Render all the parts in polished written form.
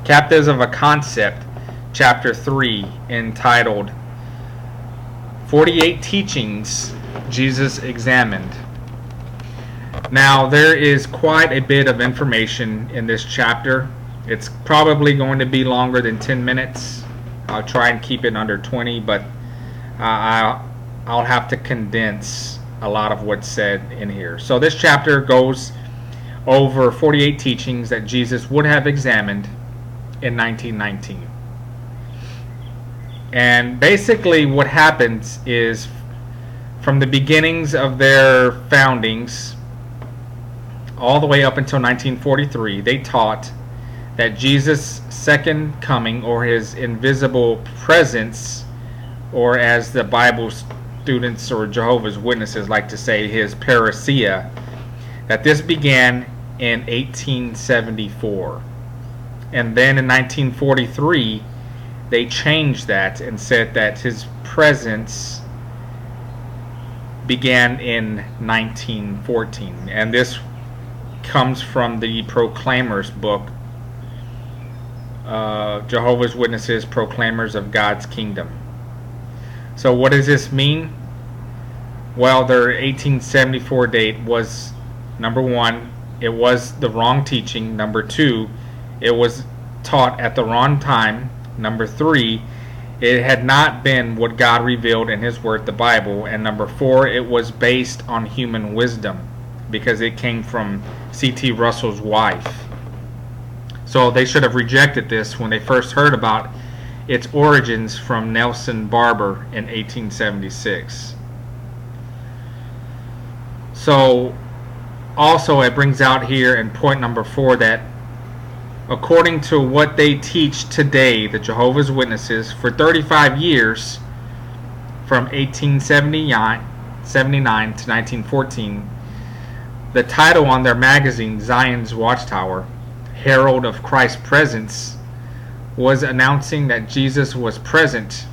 Captives of a Concept, Chapter 3, entitled 48 Teachings Jesus Examined. Now, there is quite a bit of information in this chapter. It's probably going to be longer than 10 minutes. I'll try and keep it under 20, but I'll have to condense a lot of what's said in here. So this chapter goes over 48 teachings that Jesus would have examined in 1919. And basically what happens is, from the beginnings of their foundings all the way up until 1943, they taught that Jesus' second coming, or his invisible presence, or as the Bible students or Jehovah's Witnesses like to say, his parousia, that this began in 1874. And then in 1943, they changed that and said that his presence began in 1914. And this comes from the Proclaimers book, Jehovah's Witnesses, Proclaimers of God's Kingdom. So what does this mean? Well, their 1874 date was, number one, it was the wrong teaching. Number two, it was taught at the wrong time. Number three, it had not been what God revealed in his word, the Bible. And number four, it was based on human wisdom, because it came from C.T. Russell's wife. So they should have rejected this when they first heard about its origins from Nelson Barber in 1876. So also it brings out here in point number 4 that according to what they teach today, the Jehovah's Witnesses, for 35 years, from 1879 to 1914, the title on their magazine, Zion's Watchtower, Herald of Christ's Presence, was announcing that Jesus was present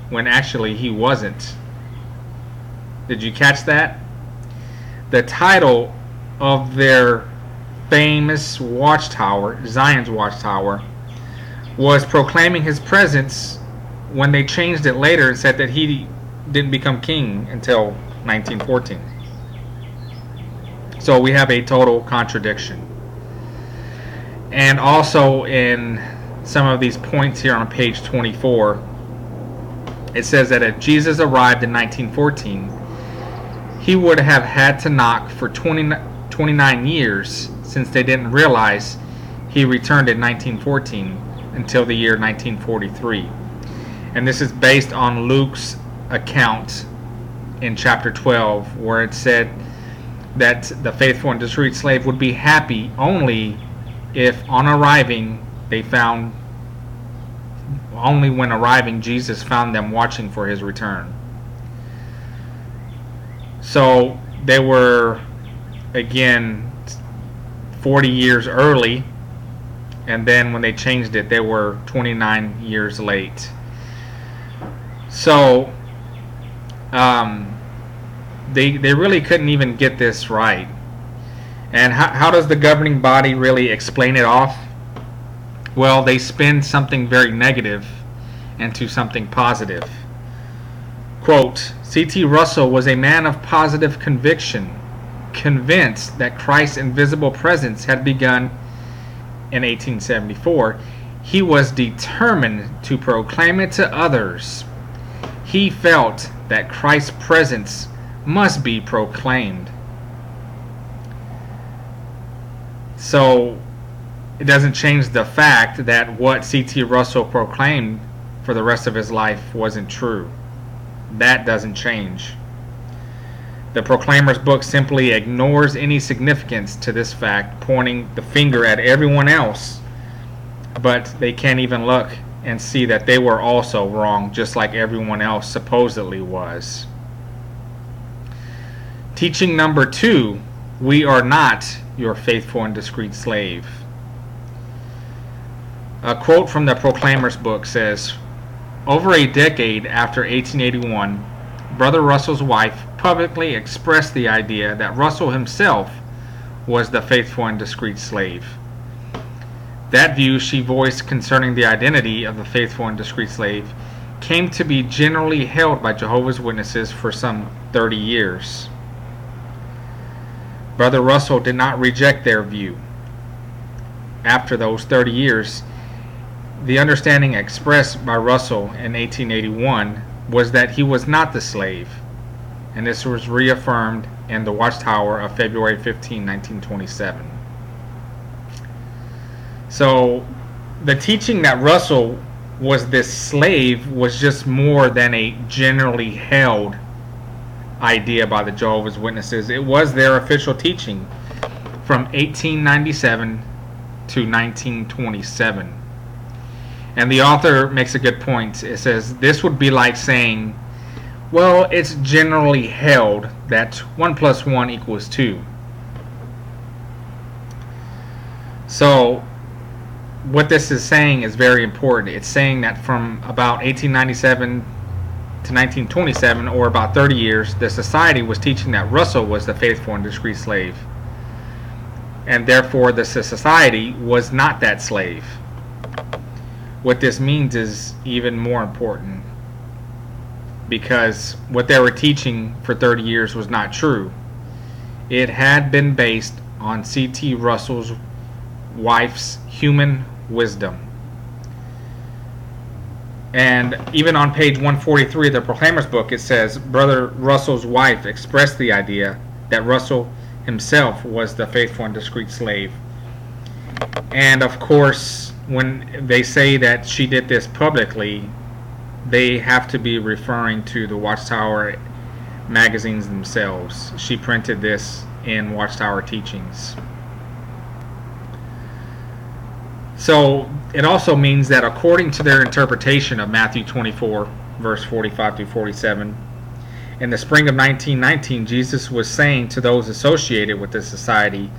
when actually he wasn't. Did you catch that? The title of their famous watchtower, Zion's Watchtower, was proclaiming his presence, when they changed it later and said that he didn't become king until 1914. So we have a total contradiction. And also in some of these points here on page 24, it says that if Jesus arrived in 1914, he would have had to knock for 29 years, since they didn't realize he returned in 1914 until the year 1943. And this is based on Luke's account in chapter 12, where it said that the faithful and discreet slave would be happy only if on arriving only when arriving Jesus found them watching for his return. So they were, again, 40 years early, and then when they changed it, they were 29 years late. So they really couldn't even get this right. And how does the governing body really explain it off? Well, they spin something very negative into something positive. Quote, C.T. Russell was a man of positive conviction, convinced that Christ's invisible presence had begun in 1874. He was determined to proclaim it to others. He felt that Christ's presence must be proclaimed. So it doesn't change the fact that what C.T. Russell proclaimed for the rest of his life wasn't true. That doesn't change. The Proclaimer's book simply ignores any significance to this fact, pointing the finger at everyone else, but they can't even look and see that they were also wrong, just like everyone else supposedly was. Teaching number 2, we are not your faithful and discreet slave. A quote from the Proclaimer's book says, over a decade after 1881, Brother Russell's wife publicly expressed the idea that Russell himself was the faithful and discreet slave. That view she voiced concerning the identity of the faithful and discreet slave came to be generally held by Jehovah's Witnesses for some 30 years. Brother Russell did not reject their view. After those 30 years, the understanding expressed by Russell in 1881 was that he was not the slave, and this was reaffirmed in the Watchtower of February 15, 1927. So the teaching that Russell was this slave was just more than a generally held idea by the Jehovah's Witnesses. It was their official teaching from 1897 to 1927. And the author makes a good point. It says, this would be like saying, well, it's generally held that 1 + 1 = 2. So what this is saying is very important. It's saying that from about 1897 to 1927, or about 30 years, the society was teaching that Russell was the faithful and discreet slave. And therefore the society was not that slave. What this means is even more important, because what they were teaching for 30 years was not true. It had been based on C.T. Russell's wife's human wisdom. And even on page 143 of the Proclaimer's book, it says, Brother Russell's wife expressed the idea that Russell himself was the faithful and discreet slave. And of course, when they say that she did this publicly, they have to be referring to the Watchtower magazines themselves. She printed this in Watchtower Teachings. So it also means that according to their interpretation of Matthew 24, verse 45 through 47, in the spring of 1919, Jesus was saying to those associated with this society,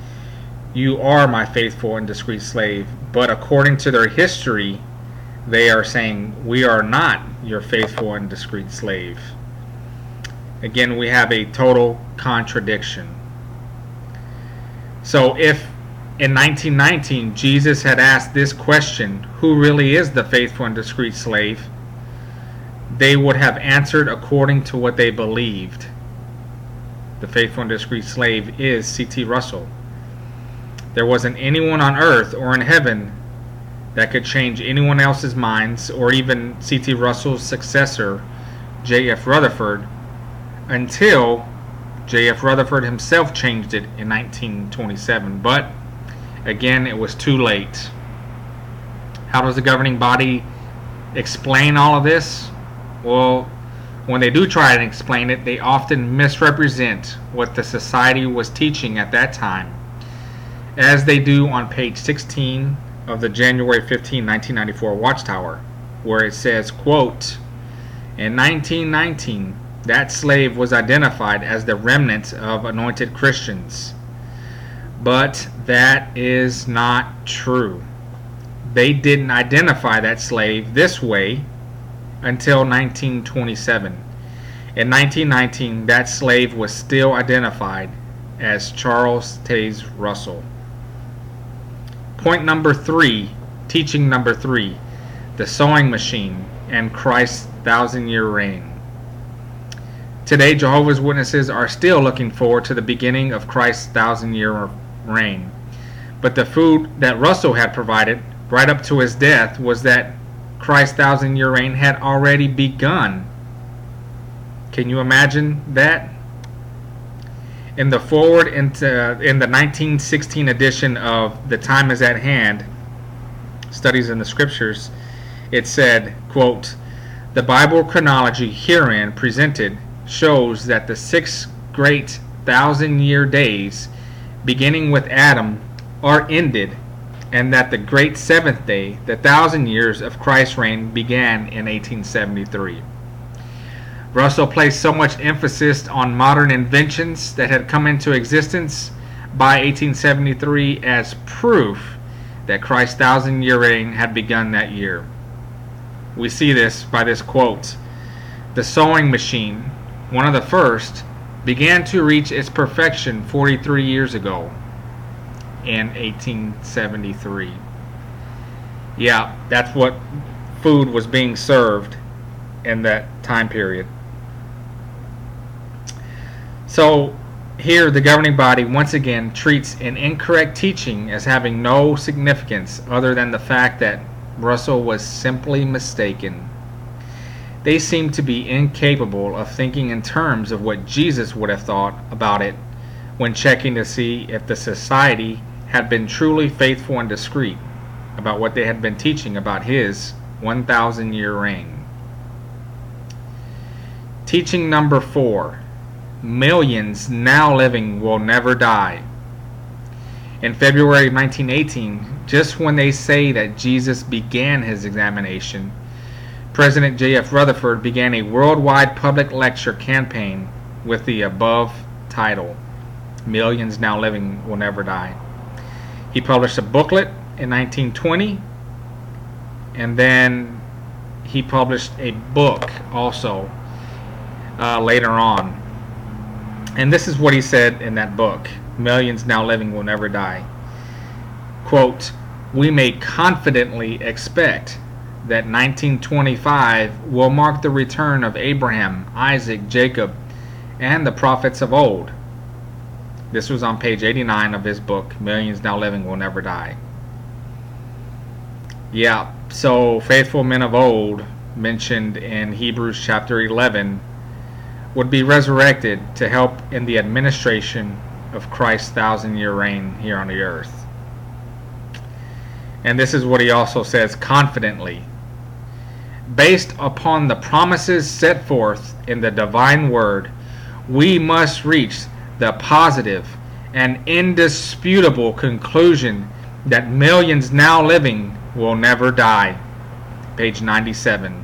you are my faithful and discreet slave. But according to their history, they are saying, we are not your faithful and discreet slave. Again, we have a total contradiction. So if in 1919 Jesus had asked this question, who really is the faithful and discreet slave, they would have answered according to what they believed. The faithful and discreet slave is C.T. Russell. There wasn't anyone on earth or in heaven that could change anyone else's minds, or even C.T. Russell's successor, J.F. Rutherford, until J.F. Rutherford himself changed it in 1927. But again, it was too late. How does the governing body explain all of this? Well, when they do try and explain it, they often misrepresent what the society was teaching at that time, as they do on page 16 of the January 15, 1994 Watchtower, where it says, quote, in 1919, that slave was identified as the remnant of anointed Christians. But that is not true. They didn't identify that slave this way until 1927. In 1919, that slave was still identified as Charles Taze Russell. Point number 3, teaching number 3, the sewing machine and Christ's 1,000-year reign. Today, Jehovah's Witnesses are still looking forward to the beginning of Christ's 1,000-year reign. But the food that Russell had provided right up to his death was that Christ's 1,000-year reign had already begun. Can you imagine that? In the forward in the 1916 edition of The Time is at Hand, Studies in the Scriptures, it said, quote, the Bible chronology herein presented shows that the 6 great 1,000-year days, beginning with Adam, are ended, and that the great 7th day, the 1,000 years of Christ's reign, began in 1873. Russell placed so much emphasis on modern inventions that had come into existence by 1873 as proof that Christ's 1,000-year reign had begun that year. We see this by this quote. The sewing machine, one of the first, began to reach its perfection 43 years ago in 1873. Yeah, that's what food was being served in that time period. So here, the governing body once again treats an incorrect teaching as having no significance other than the fact that Russell was simply mistaken. They seem to be incapable of thinking in terms of what Jesus would have thought about it when checking to see if the society had been truly faithful and discreet about what they had been teaching about his 1,000-year reign. Teaching number 4. Millions now living will never die. In February 1918, just when they say that Jesus began his examination, President J.F. Rutherford began a worldwide public lecture campaign with the above title, Millions Now Living Will Never Die. He published a booklet in 1920, and then he published a book also later on. And this is what he said in that book, Millions Now Living Will Never Die. Quote, "We may confidently expect that 1925 will mark the return of Abraham, Isaac, Jacob, and the prophets of old." This was on page 89 of his book, Millions Now Living Will Never Die. Yeah, so faithful men of old, mentioned in Hebrews chapter 11, would be resurrected to help in the administration of Christ's 1,000-year reign here on the earth. And this is what he also says confidently. Based upon the promises set forth in the divine word, we must reach the positive and indisputable conclusion that millions now living will never die. Page 97.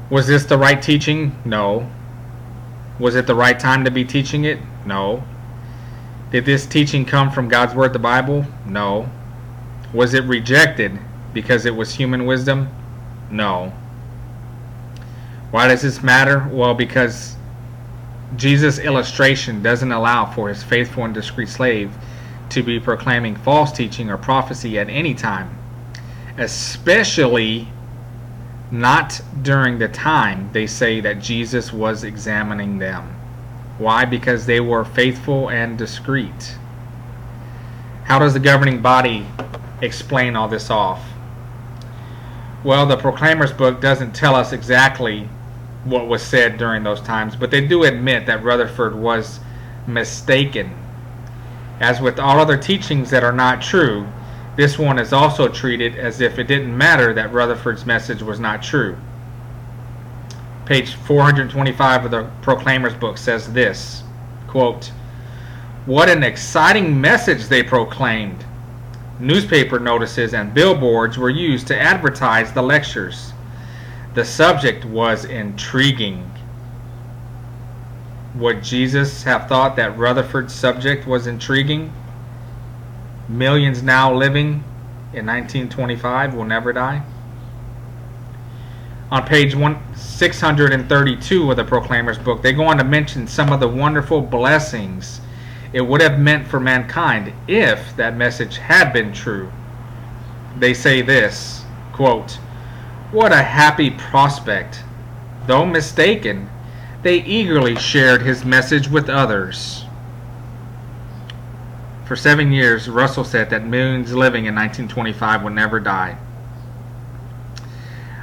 Was this the right teaching? No. Was it the right time to be teaching it? No. Did this teaching come from God's Word, the Bible? No. Was it rejected because it was human wisdom? No. Why does this matter? Well, because Jesus' illustration doesn't allow for his faithful and discreet slave to be proclaiming false teaching or prophecy at any time, especially not during the time they say that Jesus was examining them. Why? Because they were faithful and discreet. How does the governing body explain all this off? Well, the Proclaimer's book doesn't tell us exactly what was said during those times, but they do admit that Rutherford was mistaken. As with all other teachings that are not true, this one is also treated as if it didn't matter that Rutherford's message was not true. Page 425 of the Proclaimer's book says this, quote, "What an exciting message they proclaimed. Newspaper notices and billboards were used to advertise the lectures. The subject was intriguing." Would Jesus have thought that Rutherford's subject was intriguing? Millions now living in 1925 will never die. On page 632 of the Proclaimer's book, they go on to mention some of the wonderful blessings it would have meant for mankind if that message had been true. They say this, quote, "What a happy prospect. Though mistaken, they eagerly shared his message with others." For 7 years, Russell said that millions living in 1925 would never die.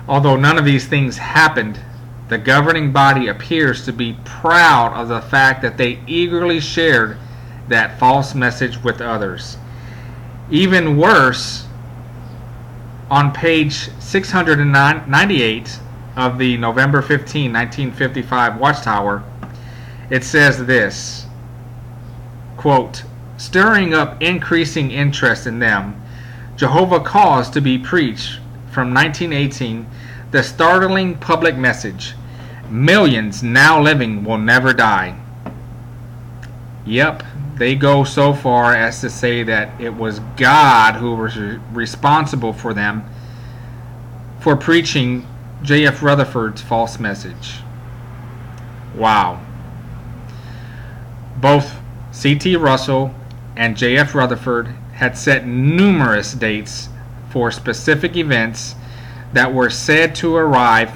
Although none of these things happened, the governing body appears to be proud of the fact that they eagerly shared that false message with others. Even worse, on page 698 of the November 15, 1955 Watchtower, it says this, quote, "Stirring up increasing interest in them, Jehovah caused to be preached from 1918 the startling public message, 'Millions now living will never die.'" Yep, they go so far as to say that it was God who was responsible for them for preaching J.F. Rutherford's false message. Wow. Both C.T. Russell and J.F. Rutherford had set numerous dates for specific events that were said to arrive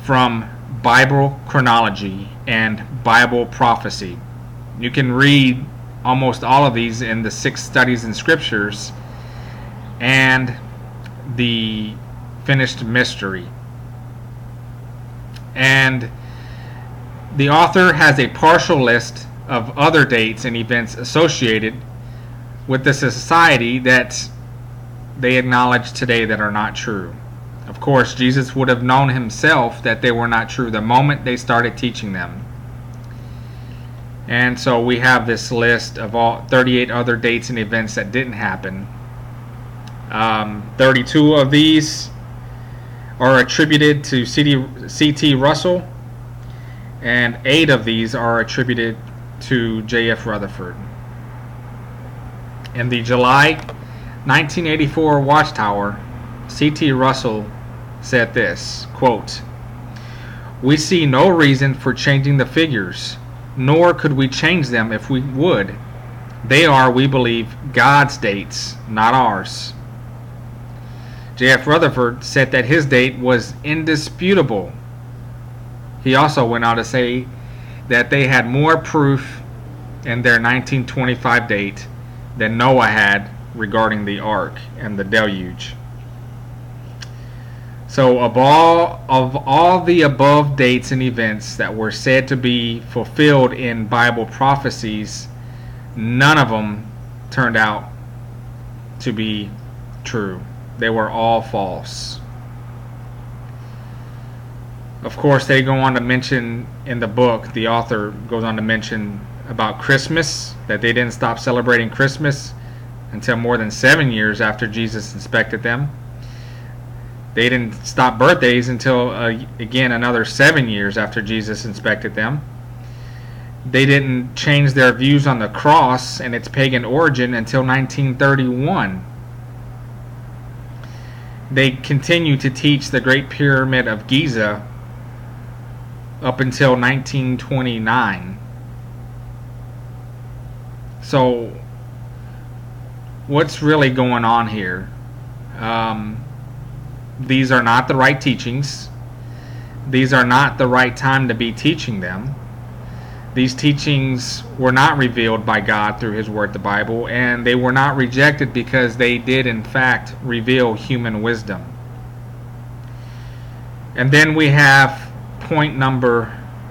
from Bible chronology and Bible prophecy. You can read almost all of these in the 6 studies in scriptures and the finished mystery. And the author has a partial list of other dates and events associated with the society that they acknowledge today that are not true. Of course, Jesus would have known himself that they were not true the moment they started teaching them. And so we have this list of all 38 other dates and events that didn't happen. 32 of these are attributed to C.T. Russell, and 8 of these are attributed to J.F. Rutherford. In the July 1984 Watchtower, C.T. Russell said this, quote, "We see no reason for changing the figures, nor could we change them if we would. They are, we believe, God's dates, not ours." J.F. Rutherford said that his date was indisputable. He also went on to say that they had more proof in their 1925 date than Noah had regarding the ark and the deluge. So of all the above dates and events that were said to be fulfilled in Bible prophecies, none of them turned out to be true. They were all false. Of course, they go on to mention in the book, the author goes on to mention about Christmas, that they didn't stop celebrating Christmas until more than 7 years after Jesus inspected them. They didn't stop birthdays until, again, another 7 years after Jesus inspected them. They didn't change their views on the cross and its pagan origin until 1931. They continue to teach the Great Pyramid of Giza up until 1929. So, what's really going on here? These are not the right teachings. These are not the right time to be teaching them. These teachings were not revealed by God through His Word, the Bible, and they were not rejected because they did in fact reveal human wisdom. And then we have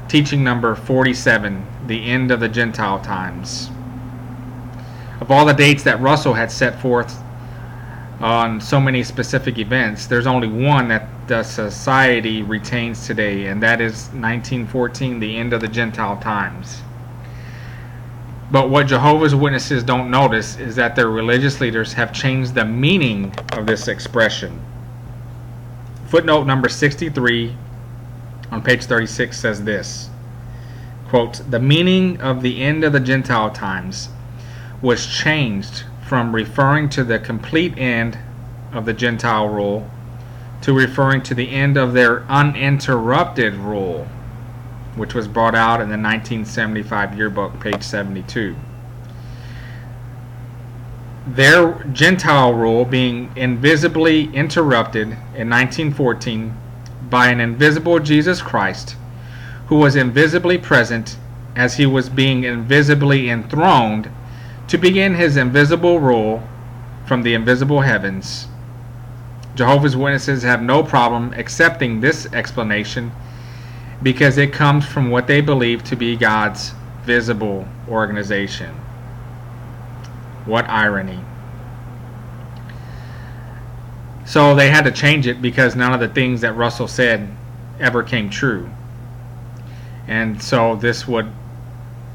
teaching number 47, the end of the Gentile times. Of all the dates that Russell had set forth on so many specific events, there's only one that the society retains today, and that is 1914, the end of the Gentile times. But what Jehovah's Witnesses don't notice is that their religious leaders have changed the meaning of this expression. Footnote number 63 on page 36 says this, quote, "The meaning of the end of the Gentile times was changed from referring to the complete end of the Gentile rule to referring to the end of their uninterrupted rule," which was brought out in the 1975 yearbook, page 72. Their Gentile rule being invisibly interrupted in 1914 by an invisible Jesus Christ, who was invisibly present as he was being invisibly enthroned to begin his invisible rule from the invisible heavens. Jehovah's Witnesses have no problem accepting this explanation because it comes from what they believe to be God's visible organization. What irony. So they had to change it because none of the things that Russell said ever came true. And so this would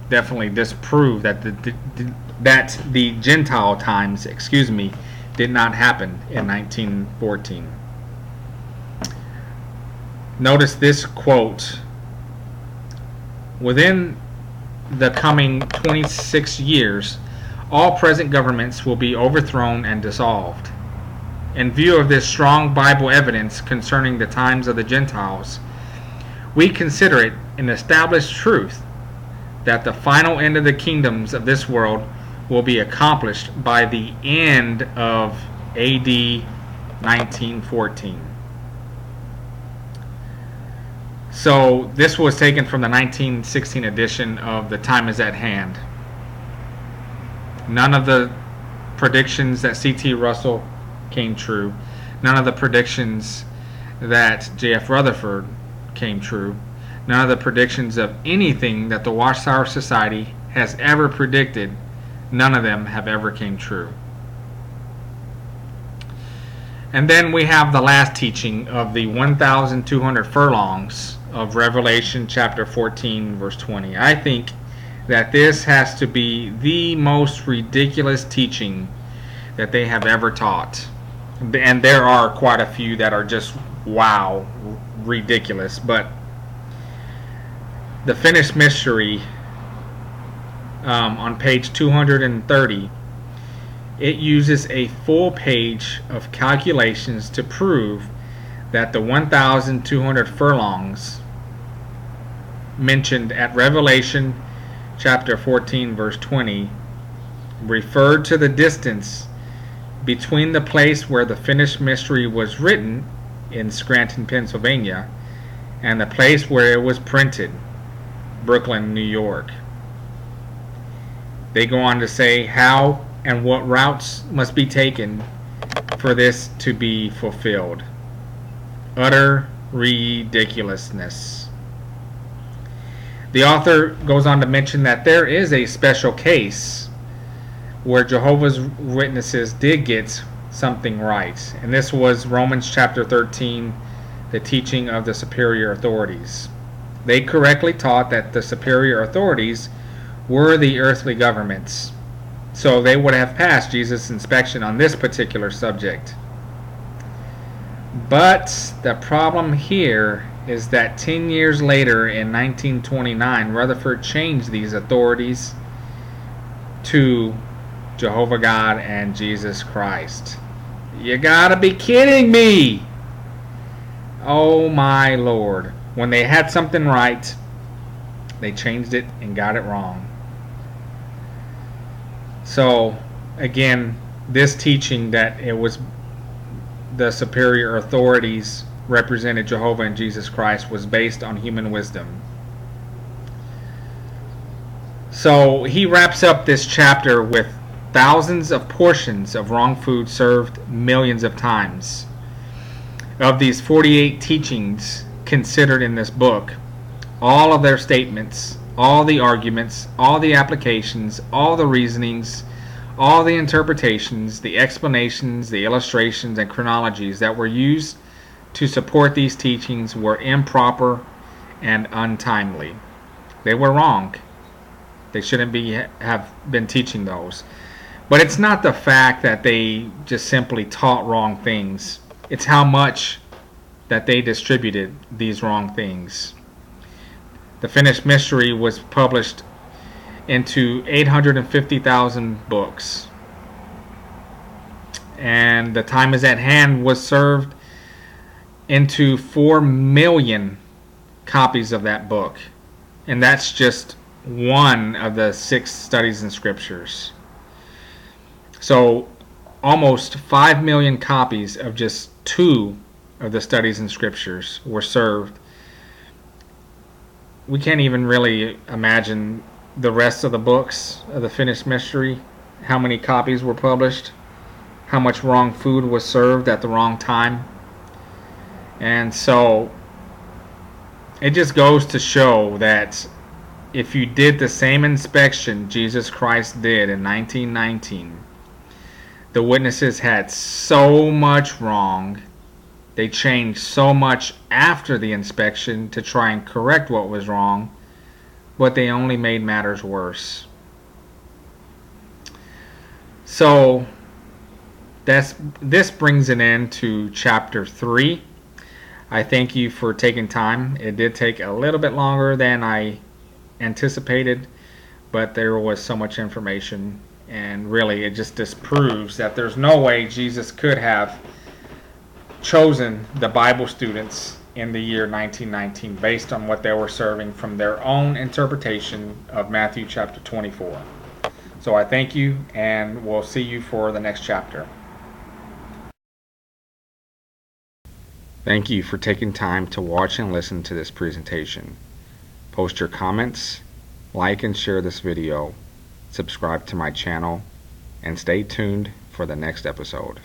definitely disprove that the Gentile times, did not happen in 1914. Notice this quote: "Within the coming 26 years, all present governments will be overthrown and dissolved. In view of this strong Bible evidence concerning the times of the Gentiles, we consider it an established truth that the final end of the kingdoms of this world will be accomplished by the end of AD 1914. So this was taken from the 1916 edition of The Time Is at Hand. None of the predictions that C.T. Russell came true. None of the predictions that J.F. Rutherford came true. None of the predictions of anything that the Watchtower Society has ever predicted, none of them have ever came true. And then we have the last teaching of the 1,200 furlongs of Revelation chapter 14 verse 20. I think that this has to be the most ridiculous teaching that they have ever taught. And there are quite a few that are just, wow, ridiculous. But the finished mystery on page 230, it uses a full page of calculations to prove that the 1,200 furlongs mentioned at Revelation chapter 14 verse 20 referred to the distance between the place where the finished mystery was written in Scranton, Pennsylvania, and the place where it was printed, Brooklyn, New York. They go on to say how and what routes must be taken for this to be fulfilled. Utter ridiculousness. The author goes on to mention that there is a special case where Jehovah's Witnesses did get something right, and this was Romans chapter 13, the teaching of the superior authorities. They correctly taught that the superior authorities were the earthly governments, so they would have passed Jesus' inspection on this particular subject. But the problem here is that 10 years later, in 1929, Rutherford changed these authorities to Jehovah God and Jesus Christ. You gotta be kidding me! Oh my Lord. When they had something right, they changed it and got it wrong. So, again, this teaching that it was the superior authorities represented Jehovah and Jesus Christ was based on human wisdom. So he wraps up this chapter with thousands of portions of wrong food served millions of times. Of these 48 teachings considered in this book, all of their statements, all the arguments, all the applications, all the reasonings, all the interpretations, the explanations, the illustrations, and chronologies that were used to support these teachings were improper and untimely. They were wrong. They shouldn't have been teaching those. But it's not the fact that they just simply taught wrong things. It's how much that they distributed these wrong things. The finished mystery was published into 850,000 books. And The Time Is at Hand was served into 4 million copies of that book. And that's just one of the 6 studies in scriptures. So almost 5 million copies of just 2 of the studies in scriptures were served. We can't even really imagine the rest of the books of the finished mystery, how many copies were published, how much wrong food was served at the wrong time. And so it just goes to show that if you did the same inspection Jesus Christ did in 1919, the witnesses had so much wrong. They changed so much after the inspection to try and correct what was wrong, but they only made matters worse. So this brings an end to chapter 3. I thank you for taking time. It did take a little bit longer than I anticipated, but there was so much information, and really it just disproves that there's no way Jesus could have chosen the Bible students in the year 1919 based on what they were serving from their own interpretation of Matthew chapter 24. So I thank you, and we'll see you for the next chapter. Thank you for taking time to watch and listen to this presentation. Post your comments, like and share this video, subscribe to my channel, and stay tuned for the next episode.